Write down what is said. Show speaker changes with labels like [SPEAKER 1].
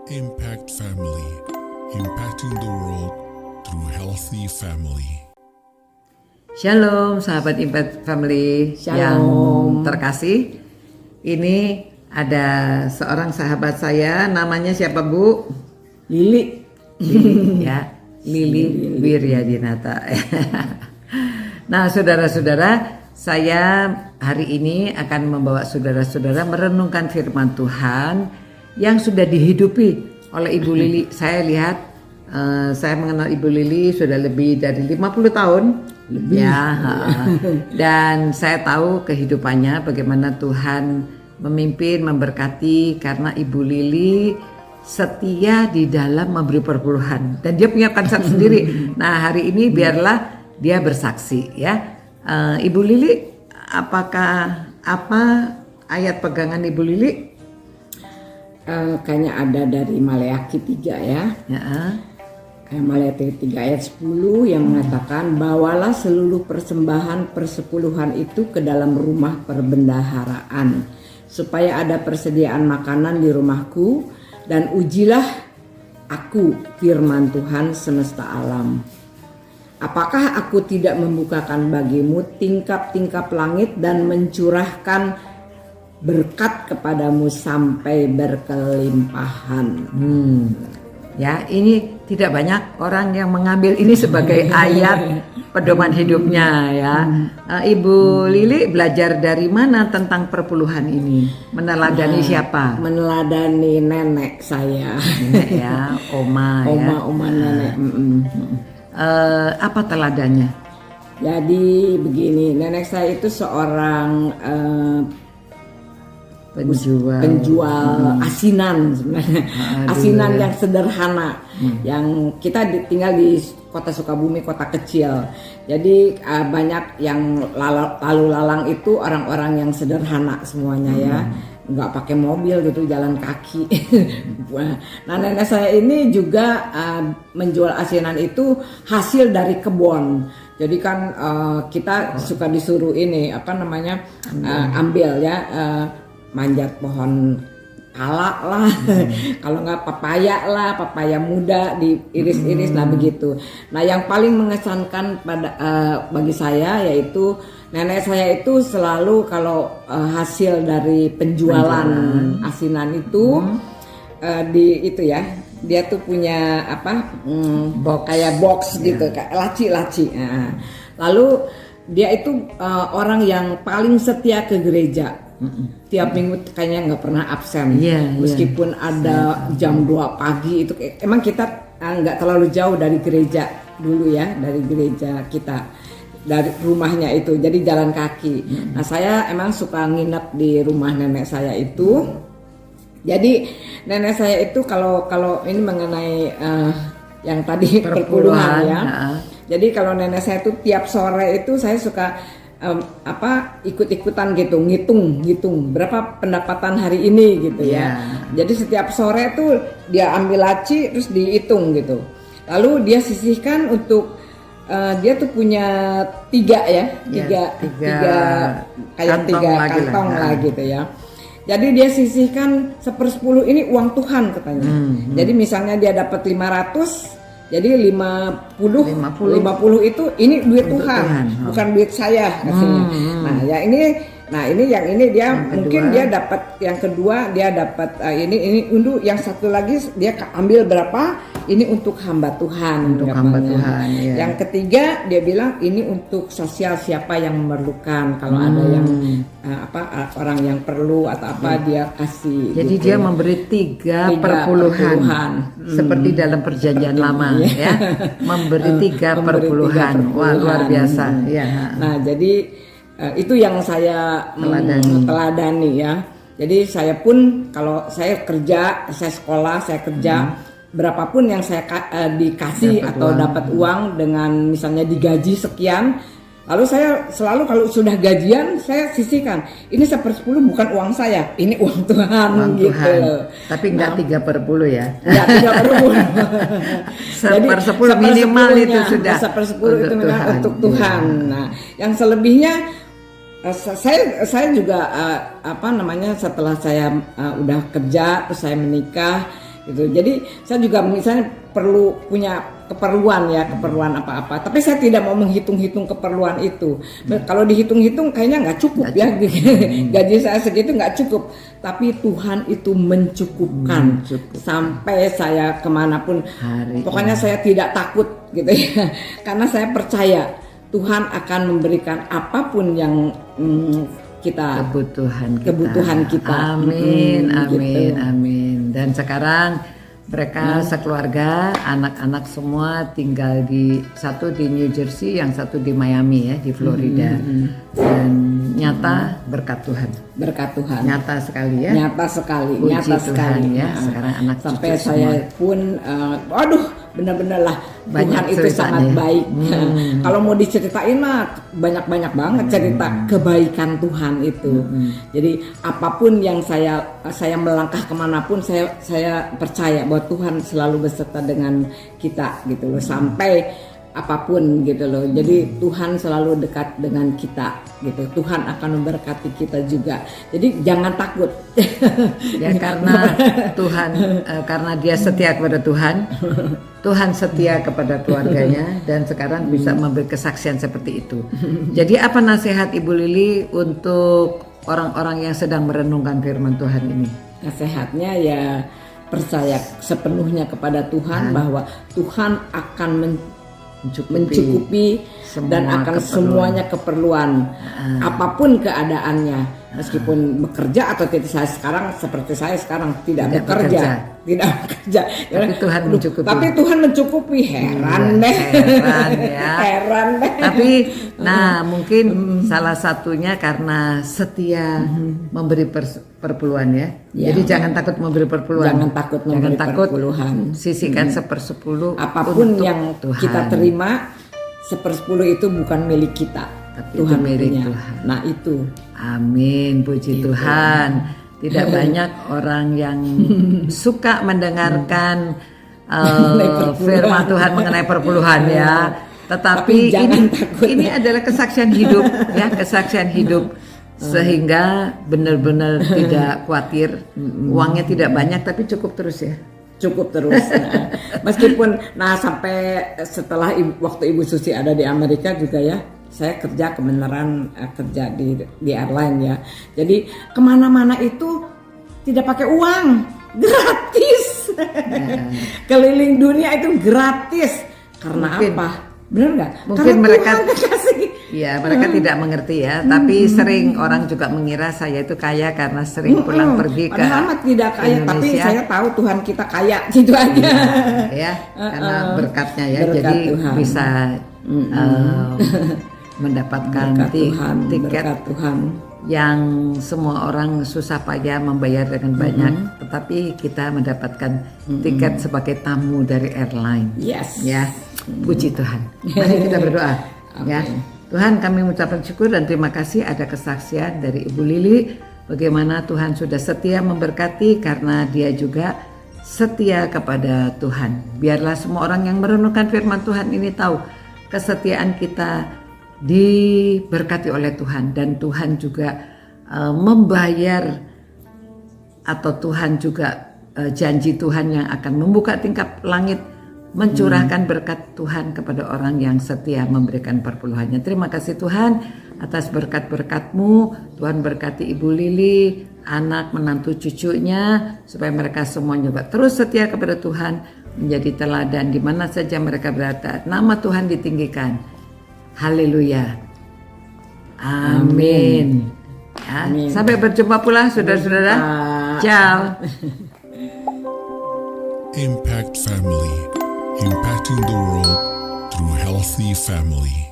[SPEAKER 1] Impact Family, impacting the world through healthy family.
[SPEAKER 2] Shalom sahabat Impact Family
[SPEAKER 3] Shalom.
[SPEAKER 2] yang terkasih. Ini ada seorang sahabat saya, namanya siapa Bu?
[SPEAKER 3] Lili.
[SPEAKER 2] Lili ya, Lili Wiryadinata. Nah saudara-saudara, saya hari ini akan membawa saudara-saudara merenungkan firman Tuhan yang sudah dihidupi oleh Ibu Lili. Saya lihat, saya mengenal Ibu Lili sudah lebih dari 50 tahun. Ya, dan saya tahu kehidupannya bagaimana Tuhan memimpin, memberkati, karena Ibu Lili setia di dalam memberi perpuluhan dan dia punya konsep sendiri. Nah hari ini biarlah dia bersaksi ya. Ibu Lili, apakah apa ayat pegangan Ibu Lili?
[SPEAKER 3] Kayaknya ada dari Maleakhi 3 ya. Maleakhi 3 ayat 10 yang mengatakan, bawalah seluruh persembahan persepuluhan itu ke dalam rumah perbendaharaan supaya ada persediaan makanan di rumahku, dan ujilah aku, firman Tuhan semesta alam. Apakah aku tidak membukakan bagimu tingkap-tingkap langit dan mencurahkan berkat kepadamu sampai berkelimpahan.
[SPEAKER 2] Ya, ini tidak banyak orang yang mengambil ini sebagai ayat pedoman hidupnya ya. Ibu Lili belajar dari mana tentang perpuluhan ini? Meneladani siapa?
[SPEAKER 3] Meneladani nenek saya.
[SPEAKER 2] Nenek ya, oma ya.
[SPEAKER 3] Oma nenek.
[SPEAKER 2] Apa teladannya?
[SPEAKER 3] Jadi begini, nenek saya itu seorang penjual asinan sebenarnya. Asinan yang sederhana, yang kita tinggal di kota Sukabumi, kota kecil. Jadi banyak yang lalu lalang itu orang-orang yang sederhana semuanya ya, nggak pakai mobil gitu, jalan kaki. Nah nenek saya ini juga menjual asinan itu hasil dari kebun. Jadi kan kita suka disuruh ini ambil ya. Manjat pohon pala lah, kalau nggak papaya muda diiris-iris lah begitu. Nah yang paling mengesankan pada bagi saya yaitu nenek saya itu selalu kalau hasil dari penjualan asinan itu itu ya, dia tuh punya kayak box gitu, kayak laci-laci. Lalu dia itu orang yang paling setia ke gereja. Tiap minggu kayaknya nggak pernah absen, meskipun ada jam 2 pagi itu. Emang kita nggak terlalu jauh dari gereja dulu ya, dari gereja kita, dari rumahnya itu, jadi jalan kaki. Nah saya emang suka nginep di rumah nenek saya itu. Jadi nenek saya itu kalau ini mengenai yang tadi perpuluhan ya. Jadi kalau nenek saya itu tiap sore itu saya suka ikut-ikutan gitu, ngitung berapa pendapatan hari ini gitu ya. Jadi setiap sore tuh dia ambil laci terus dihitung gitu. Lalu dia sisihkan untuk dia tuh punya tiga kantong lah gitu ya. Jadi dia sisihkan 1/10 ini uang Tuhan katanya. Jadi misalnya dia dapat 500, jadi 50 itu ini duit Tuhan, bukan duit saya katanya. Nah ini dia mungkin dia dapat yang kedua, dia dapat ini untuk yang satu lagi dia ambil berapa, ini untuk hamba Tuhan.
[SPEAKER 2] Untuk hamba Tuhan. Ya.
[SPEAKER 3] Yang ketiga dia bilang ini untuk sosial, siapa yang memerlukan, kalau ada yang orang yang perlu atau dia kasih.
[SPEAKER 2] Jadi
[SPEAKER 3] gitu.
[SPEAKER 2] dia memberi 3 perpuluhan. Seperti dalam perjanjian lama ya, memberi 3 perpuluhan. Wah luar biasa ya.
[SPEAKER 3] Nah jadi itu yang saya teladani ya. Jadi saya pun kalau saya kerja, saya sekolah, saya kerja, berapapun yang saya dikasih atau dapat uang dengan misalnya digaji sekian, lalu saya selalu kalau sudah gajian saya sisihkan. Ini 1/10 bukan uang saya, ini uang Tuhan gitu.
[SPEAKER 2] Tapi enggak 3/10 ya.
[SPEAKER 3] Enggak 3/10. Jadi
[SPEAKER 2] 1/10 minimal itu sudah.
[SPEAKER 3] 1/10 itu memang untuk Tuhan. Nah, yang selebihnya saya juga setelah saya udah kerja terus saya menikah, gitu. Jadi saya juga misalnya perlu punya keperluan apa-apa, tapi saya tidak mau menghitung-hitung keperluan itu. Kalau dihitung-hitung kayaknya nggak cukup ya, gaji saya segitu nggak cukup. Tapi Tuhan itu mencukupkan sampai saya kemanapun. Pokoknya saya tidak takut gitu ya, karena saya percaya Tuhan akan memberikan apapun yang kebutuhan kita.
[SPEAKER 2] Amin, amin,
[SPEAKER 3] gitu.
[SPEAKER 2] amin. Dan sekarang mereka sekeluarga, anak-anak semua tinggal satu di New Jersey, yang satu di Miami ya, di Florida. Dan nyata berkat Tuhan.
[SPEAKER 3] Berkat Tuhan.
[SPEAKER 2] Nyata sekali ya.
[SPEAKER 3] Nyata sekali.
[SPEAKER 2] Puji
[SPEAKER 3] nyata
[SPEAKER 2] Tuhan
[SPEAKER 3] sekali
[SPEAKER 2] ya. Sekarang anak
[SPEAKER 3] sampai
[SPEAKER 2] cucu
[SPEAKER 3] saya
[SPEAKER 2] semua.
[SPEAKER 3] pun, waduh, benar-benar lah Tuhan itu
[SPEAKER 2] ceritanya.
[SPEAKER 3] sangat baik. Kalau mau diceritain mah banyak banget cerita kebaikan Tuhan itu. Jadi apapun yang saya melangkah kemanapun, saya percaya bahwa Tuhan selalu beserta dengan kita gitu loh, sampai apapun gitu loh. Jadi Tuhan selalu dekat dengan kita gitu. Tuhan akan memberkati kita juga. Jadi jangan takut.
[SPEAKER 2] Ya karena Tuhan, karena dia setia kepada Tuhan, Tuhan setia kepada keluarganya, dan sekarang bisa memberi kesaksian seperti itu. Jadi apa nasihat Ibu Lili untuk orang-orang yang sedang merenungkan firman Tuhan ini?
[SPEAKER 3] Nasihatnya ya percaya sepenuhnya kepada Tuhan, bahwa Tuhan akan mencukupi dan akan semuanya keperluan apapun keadaannya, meskipun bekerja atau tidak. Saya sekarang tidak bekerja.
[SPEAKER 2] Tapi Tuhan mencukupi.
[SPEAKER 3] Tapi Tuhan mencukupi. Heran deh. Heran deh.
[SPEAKER 2] Tapi mungkin salah satunya karena setia memberi perpuluhan ya. Jadi jangan takut memberi perpuluhan.
[SPEAKER 3] Jangan takut memberi perpuluhan.
[SPEAKER 2] Sisihkan 1/10
[SPEAKER 3] apapun
[SPEAKER 2] untuk
[SPEAKER 3] yang
[SPEAKER 2] Tuhan.
[SPEAKER 3] kita terima, 1/10 itu bukan milik kita,
[SPEAKER 2] tapi
[SPEAKER 3] Tuhan
[SPEAKER 2] itu milik
[SPEAKER 3] punya.
[SPEAKER 2] Tuhan.
[SPEAKER 3] Nah itu.
[SPEAKER 2] Amin, puji Tuhan. Tidak banyak orang yang suka mendengarkan firman Tuhan mengenai perpuluhan ya. Tetapi ini adalah kesaksian hidup ya, kesaksian hidup. Sehingga benar-benar tidak khawatir, uangnya tidak banyak tapi cukup terus ya.
[SPEAKER 3] Cukup terus. Meskipun sampai setelah waktu Ibu Susi ada di Amerika juga ya, saya kerja kebenaran kerja di airline ya. Jadi kemana-mana itu tidak pakai uang, gratis. Keliling dunia itu gratis. Karena
[SPEAKER 2] mungkin,
[SPEAKER 3] apa? Benar nggak?
[SPEAKER 2] Mungkin
[SPEAKER 3] karena
[SPEAKER 2] mereka
[SPEAKER 3] kasih.
[SPEAKER 2] Ya, mereka tidak mengerti ya. Tapi sering orang juga mengira saya itu kaya karena sering pulang pergi ke
[SPEAKER 3] Padahal tidak kaya,
[SPEAKER 2] Indonesia.
[SPEAKER 3] tapi saya tahu Tuhan kita kaya gitu aja.
[SPEAKER 2] Ya, karena berkatnya ya.
[SPEAKER 3] Berkat
[SPEAKER 2] jadi
[SPEAKER 3] Tuhan.
[SPEAKER 2] bisa mendapatkan tiket
[SPEAKER 3] Tuhan
[SPEAKER 2] yang semua orang susah payah membayar dengan banyak, tetapi kita mendapatkan tiket sebagai tamu dari airline.
[SPEAKER 3] Yes.
[SPEAKER 2] Ya, puji Tuhan. Mari kita berdoa. Ya, Tuhan, kami mengucapkan syukur dan terima kasih ada kesaksian dari Ibu Lili bagaimana Tuhan sudah setia memberkati karena dia juga setia kepada Tuhan. Biarlah semua orang yang merenungkan firman Tuhan ini tahu kesetiaan kita diberkati oleh Tuhan, dan Tuhan juga membayar, atau Tuhan juga janji Tuhan yang akan membuka tingkap langit, mencurahkan berkat Tuhan kepada orang yang setia memberikan perpuluhannya. Terima kasih Tuhan atas berkat-berkat-Mu. Tuhan berkati Ibu Lili, anak, menantu, cucunya, supaya mereka semua juga terus setia kepada Tuhan, menjadi teladan di mana saja mereka berada. Nama Tuhan ditinggikan. Haleluya. Amin. Ya,
[SPEAKER 3] Amin.
[SPEAKER 2] sampai berjumpa pula saudara-saudara. Ciao.
[SPEAKER 1] Impact Family, impacting the world through healthy family.